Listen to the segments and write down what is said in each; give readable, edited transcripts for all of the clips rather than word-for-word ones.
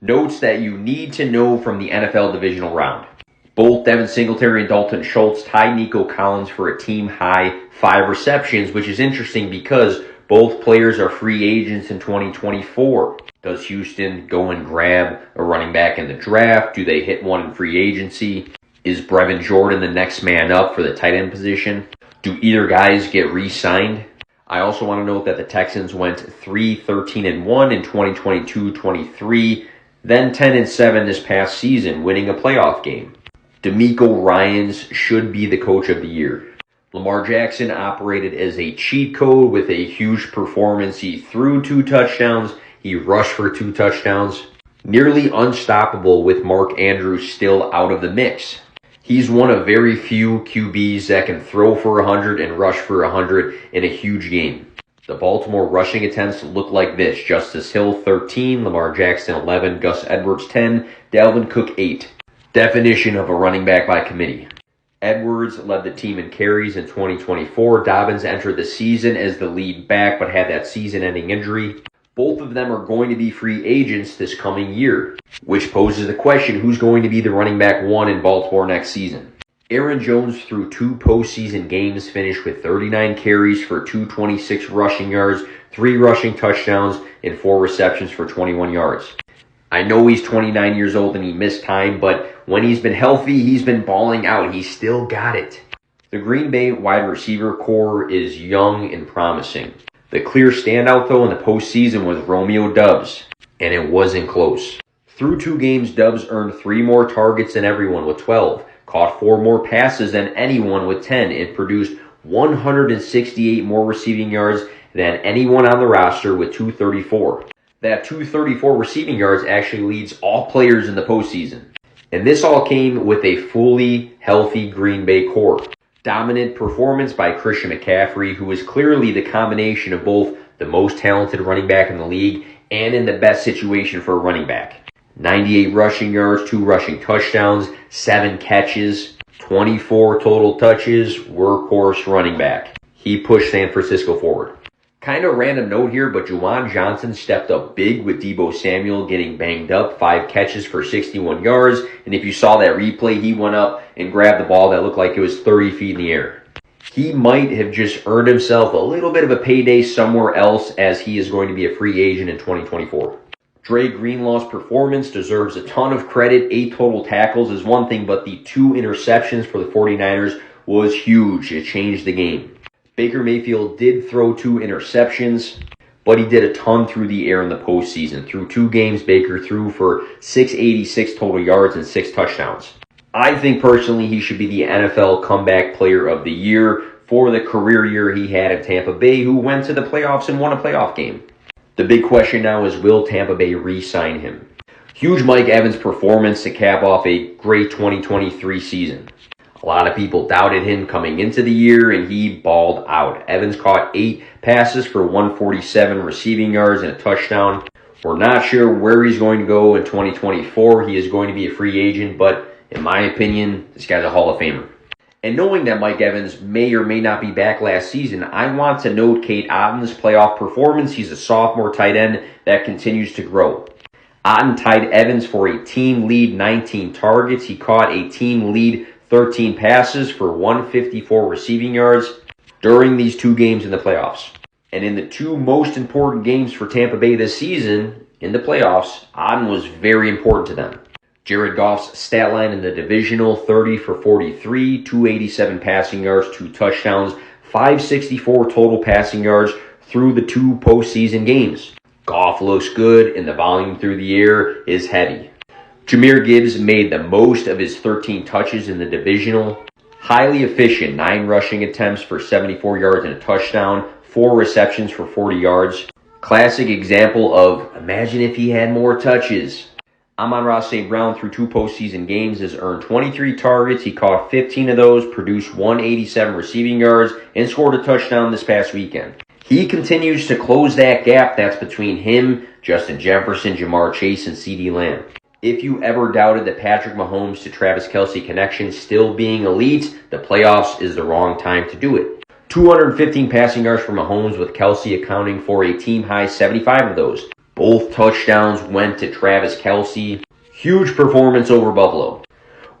Notes that you need to know from the NFL Divisional round. Both Devin Singletary and Dalton Schultz tied Nico Collins for a team-high 5 receptions, which is interesting because both players are free agents in 2024. Does Houston go and grab a running back in the draft? Do they hit one in free agency? Is Brevin Jordan the next man up for the tight end position? Do either guys get re-signed? I also want to note that the Texans went 3-13-1 in 2022-23, then 10-7 this past season, winning a playoff game. DeMeco Ryans should be the coach of the year. Lamar Jackson operated as a cheat code with a huge performance. He threw 2 touchdowns. He rushed for 2 touchdowns. Nearly unstoppable with Mark Andrews still out of the mix. He's one of very few QBs that can throw for 100 and rush for 100 in a huge game. The Baltimore rushing attempts look like this. Justice Hill 13, Lamar Jackson 11, Gus Edwards 10, Dalvin Cook 8. Definition of a running back by committee. Edwards led the team in carries in 2024. Dobbins entered the season as the lead back but had that season-ending injury. Both of them are going to be free agents this coming year, which poses the question, who's going to be the running back 1 in Baltimore next season? Aaron Jones through 2 postseason games finished with 39 carries for 226 rushing yards, 3 rushing touchdowns, and 4 receptions for 21 yards. I know he's 29 years old and he missed time, but when he's been healthy, he's been balling out. He's still got it. The Green Bay wide receiver core is young and promising. The clear standout, though, in the postseason was Romeo Doubs, and it wasn't close. Through 2 games, Doubs earned 3 more targets than everyone with 12, caught 4 more passes than anyone with 10, and produced 168 more receiving yards than anyone on the roster with 234. That 234 receiving yards actually leads all players in the postseason. And this all came with a fully healthy Green Bay core. Dominant performance by Christian McCaffrey, who is clearly the combination of both the most talented running back in the league and in the best situation for a running back. 98 rushing yards, 2 rushing touchdowns, 7 catches, 24 total touches, workhorse running back. He pushed San Francisco forward. Kind of random note here, but Juwan Johnson stepped up big with Deebo Samuel getting banged up, 5 catches for 61 yards. And if you saw that replay, he went up and grabbed the ball that looked like it was 30 feet in the air. He might have just earned himself a little bit of a payday somewhere else, as he is going to be a free agent in 2024. Dre Greenlaw's performance deserves a ton of credit. 8 total tackles is one thing, but the 2 interceptions for the 49ers was huge. It changed the game. Baker Mayfield did throw 2 interceptions, but he did a ton through the air in the postseason. Through 2 games, Baker threw for 686 total yards and 6 touchdowns. I think personally he should be the NFL Comeback Player of the Year for the career year he had at Tampa Bay, who went to the playoffs and won a playoff game. The big question now is, will Tampa Bay re-sign him? Huge Mike Evans performance to cap off a great 2023 season. A lot of people doubted him coming into the year, and he balled out. Evans caught 8 passes for 147 receiving yards and a touchdown. We're not sure where he's going to go in 2024. He is going to be a free agent, but in my opinion, this guy's a Hall of Famer. And knowing that Mike Evans may or may not be back last season, I want to note Cade Otton's playoff performance. He's a sophomore tight end that continues to grow. Otton tied Evans for a team lead 19 targets. He caught a team lead 13 passes for 154 receiving yards during these 2 games in the playoffs. And in the 2 most important games for Tampa Bay this season, in the playoffs, Otton was very important to them. Jared Goff's stat line in the divisional, 30 for 43, 287 passing yards, 2 touchdowns, 564 total passing yards through the 2 postseason games. Goff looks good, and the volume through the air is heavy. Jahmyr Gibbs made the most of his 13 touches in the divisional. Highly efficient, 9 rushing attempts for 74 yards and a touchdown, 4 receptions for 40 yards. Classic example of, imagine if he had more touches. Amon-Ra St. Brown through 2 postseason games has earned 23 targets. He caught 15 of those, produced 187 receiving yards, and scored a touchdown this past weekend. He continues to close that gap that's between him, Justin Jefferson, Jamar Chase, and CeeDee Lamb. If you ever doubted the Patrick Mahomes to Travis Kelce connection still being elite, the playoffs is the wrong time to do it. 215 passing yards for Mahomes, with Kelce accounting for a team-high 75 of those. Both touchdowns went to Travis Kelce. Huge performance over Buffalo.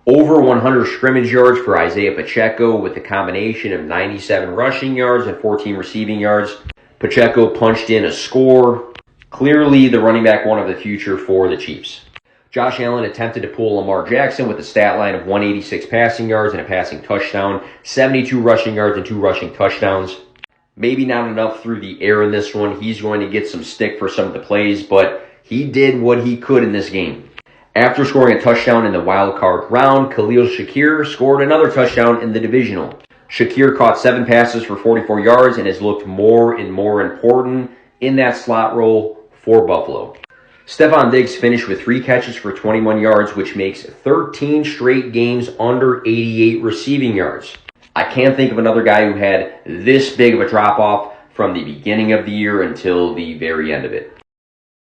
Over 100 scrimmage yards for Isaiah Pacheco with a combination of 97 rushing yards and 14 receiving yards. Pacheco punched in a score. Clearly the running back one of the future for the Chiefs. Josh Allen attempted to pull Lamar Jackson with a stat line of 186 passing yards and a passing touchdown, 72 rushing yards and 2 rushing touchdowns. Maybe not enough through the air in this one. He's going to get some stick for some of the plays, but he did what he could in this game. After scoring a touchdown in the wild card round, Khalil Shakir scored another touchdown in the divisional. Shakir caught 7 passes for 44 yards and has looked more and more important in that slot role for Buffalo. Stephon Diggs finished with 3 catches for 21 yards, which makes 13 straight games under 88 receiving yards. I can't think of another guy who had this big of a drop-off from the beginning of the year until the very end of it.